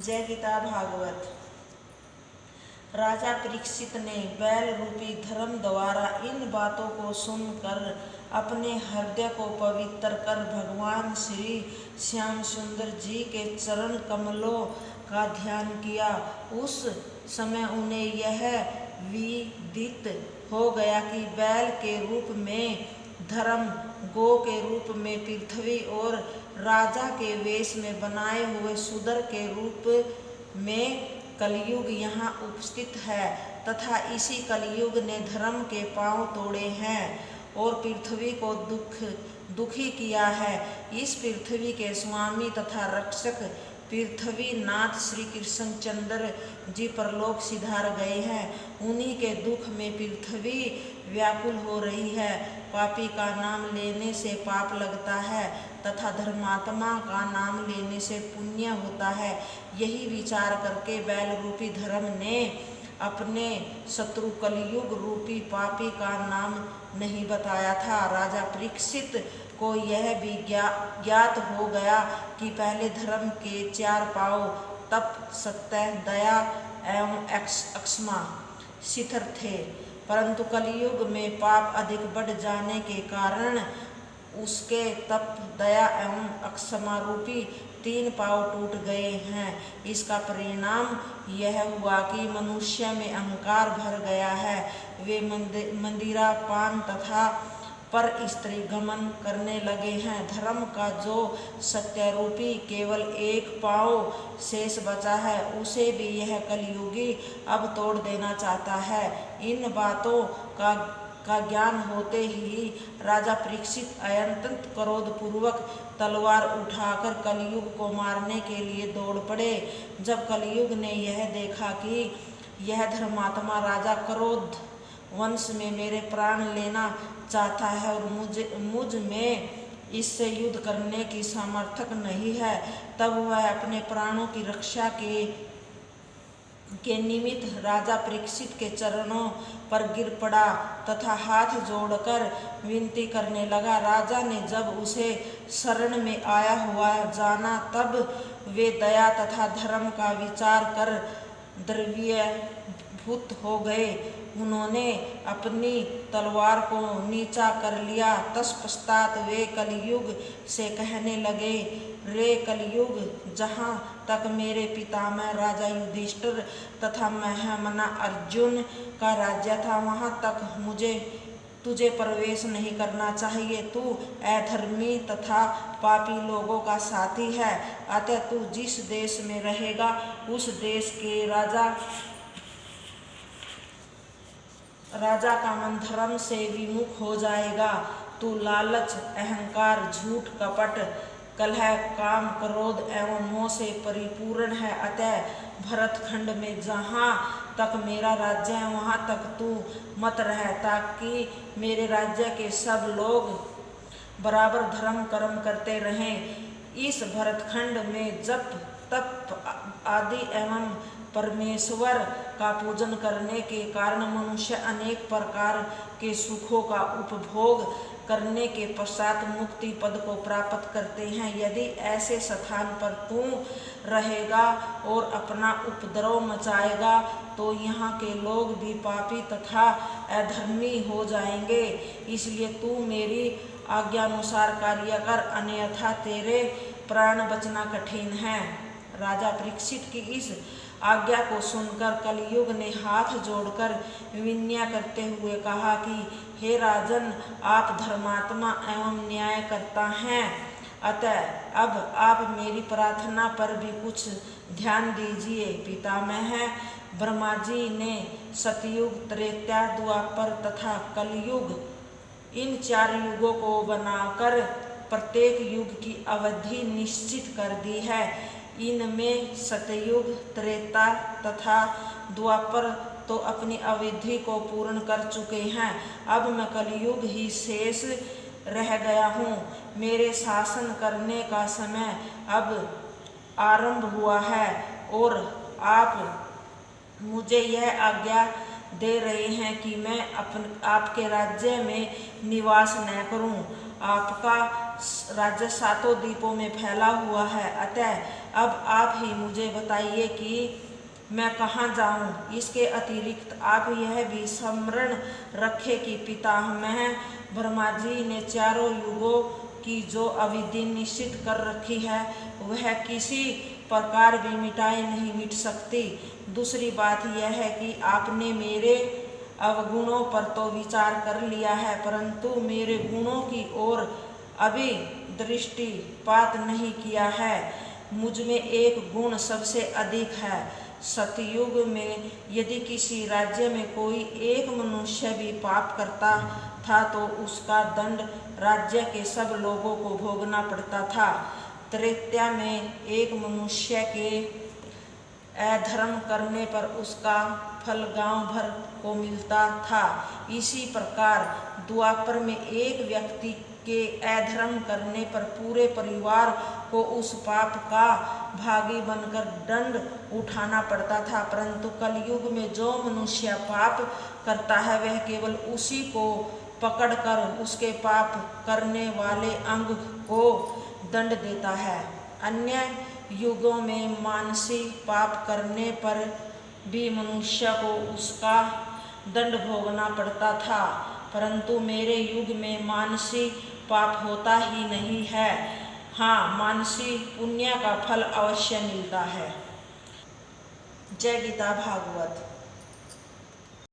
जय गीता भागवत। राजा परीक्षित ने बैल रूपी धर्म द्वारा इन बातों को सुनकर अपने हृदय को पवित्र कर भगवान श्री श्याम सुंदर जी के चरण कमलों का ध्यान किया। उस समय उन्हें यह विदित हो गया कि बैल के रूप में धर्म, गौ के रूप में पृथ्वी और राजा के वेश में बनाए हुए शूद्र के रूप में कलयुग यहाँ उपस्थित है तथा इसी कलयुग ने धर्म के पांव तोड़े हैं और पृथ्वी को दुखी किया है। इस पृथ्वी के स्वामी तथा रक्षक पृथ्वी नाथ श्री कृष्ण चंद्र जी परलोक सिधार गए हैं। उन्हीं के दुख में पृथ्वी व्याकुल हो रही है। पापी का नाम लेने से पाप लगता है तथा धर्मात्मा का नाम लेने से पुण्य होता है। यही विचार करके बैल रूपी धर्म ने अपने शत्रु कलयुग रूपी पापी का नाम नहीं बताया था। राजा परीक्षित को यह भी ज्ञात हो गया कि पहले धर्म के 4 पांव तप, सत्य, दया एवं अक्षमा शिथिल थे, परंतु कलयुग में पाप अधिक बढ़ जाने के कारण उसके तप, दया एवं अक्षमा रूपी 3 पांव टूट गए हैं। इसका परिणाम यह हुआ कि मनुष्य में अहंकार भर गया है। वे मंदिरा पान तथा पर स्त्री गमन करने लगे हैं। धर्म का जो सत्य रूपी केवल 1 पांव शेष बचा है उसे भी यह कलयुगी अब तोड़ देना चाहता है। इन बातों का ज्ञान होते ही राजा परीक्षित अत्यंत क्रोधपूर्वक तलवार उठाकर कलयुग को मारने के लिए दौड़ पड़े। जब कलयुग ने यह देखा कि यह धर्मात्मा राजा क्रोध वंश में मेरे प्राण लेना चाहता है और मुझ में इससे युद्ध करने की सामर्थ्य नहीं है, तब वह अपने प्राणों की रक्षा के निमित्त राजा परीक्षित के चरणों पर गिर पड़ा तथा हाथ जोड़कर विनती करने लगा। राजा ने जब उसे शरण में आया हुआ जाना तब वे दया तथा धर्म का विचार कर द्रवीभूत हो गए। उन्होंने अपनी तलवार को नीचा कर लिया। तत्पश्चात वे कलयुग से कहने लगे, रे कलयुग, जहाँ तक मेरे पितामह राजा युधिष्ठिर तथा महामना अर्जुन का राज्य था वहाँ तक तुझे प्रवेश नहीं करना चाहिए। तू अधर्मी तथा पापी लोगों का साथी है, अतः तू जिस देश में रहेगा उस देश के राजा का मन धर्म से विमुख हो जाएगा। तू लालच, अहंकार, झूठ, कपट, कलह, काम, क्रोध एवं मोह से परिपूर्ण है, अतः भरतखंड में जहाँ तक मेरा राज्य है वहाँ तक तू मत रह, ताकि मेरे राज्य के सब लोग बराबर धर्म कर्म करते रहें। इस भरतखंड में जप, तप आदि एवं परमेश्वर का पूजन करने के कारण मनुष्य अनेक प्रकार के सुखों का उपभोग करने के पश्चात मुक्ति पद को प्राप्त करते हैं। यदि ऐसे स्थान पर तू रहेगा और अपना उपद्रव मचाएगा तो यहाँ के लोग भी पापी तथा अधर्मी हो जाएंगे। इसलिए तू मेरी आज्ञानुसार कार्य कर, अन्यथा तेरे प्राण बचना कठिन है। राजा परीक्षित की इस आज्ञा को सुनकर कलयुग ने हाथ जोड़कर विनय करते हुए कहा कि हे राजन, आप धर्मात्मा एवं न्यायकर्ता हैं, अतः अब आप मेरी प्रार्थना पर भी कुछ ध्यान दीजिए। पितामह ब्रह्मा जी ने सतयुग, त्रेता, द्वापर तथा कलयुग इन 4 युगों को बनाकर प्रत्येक युग की अवधि निश्चित कर दी है। इनमें सतयुग, त्रेता तथा द्वापर तो अपनी अवधि को पूर्ण कर चुके हैं। अब मैं कलयुग ही शेष रह गया हूँ। मेरे शासन करने का समय अब आरंभ हुआ है और आप मुझे यह आज्ञा दे रहे हैं कि मैं आपके राज्य में निवास न करूं। आपका राज्य 7 द्वीपों में फैला हुआ है, अतः अब आप ही मुझे बताइए कि मैं कहाँ जाऊँ। इसके अतिरिक्त आप यह भी स्मरण रखें कि पितामह ब्रह्मा जी ने चारों युगों की जो अविधि निश्चित कर रखी है वह किसी प्रकार भी मिटाई नहीं मिट सकती। दूसरी बात यह है कि आपने मेरे अवगुणों पर तो विचार कर लिया है, परंतु मेरे गुणों की ओर अभी दृष्टिपात नहीं किया है। मुझ में एक गुण सबसे अधिक है। सतयुग में यदि किसी राज्य में कोई एक मनुष्य भी पाप करता था तो उसका दंड राज्य के सब लोगों को भोगना पड़ता था। त्रेता में एक मनुष्य के अधर्म करने पर उसका फल गांव भर को मिलता था। इसी प्रकार द्वापर में एक व्यक्ति के अधर्म करने पर पूरे परिवार को उस पाप का भागी बनकर दंड उठाना पड़ता था, परंतु कलयुग में जो मनुष्य पाप करता है वह केवल उसी को पकड़कर उसके पाप करने वाले अंग को दंड देता है। अन्य युगों में मानसिक पाप करने पर भी मनुष्य को उसका दंड भोगना पड़ता था, परंतु मेरे युग में मानसिक पाप होता ही नहीं है। हाँ, मानसिक पुण्य का फल अवश्य मिलता है। जय गीता भागवत।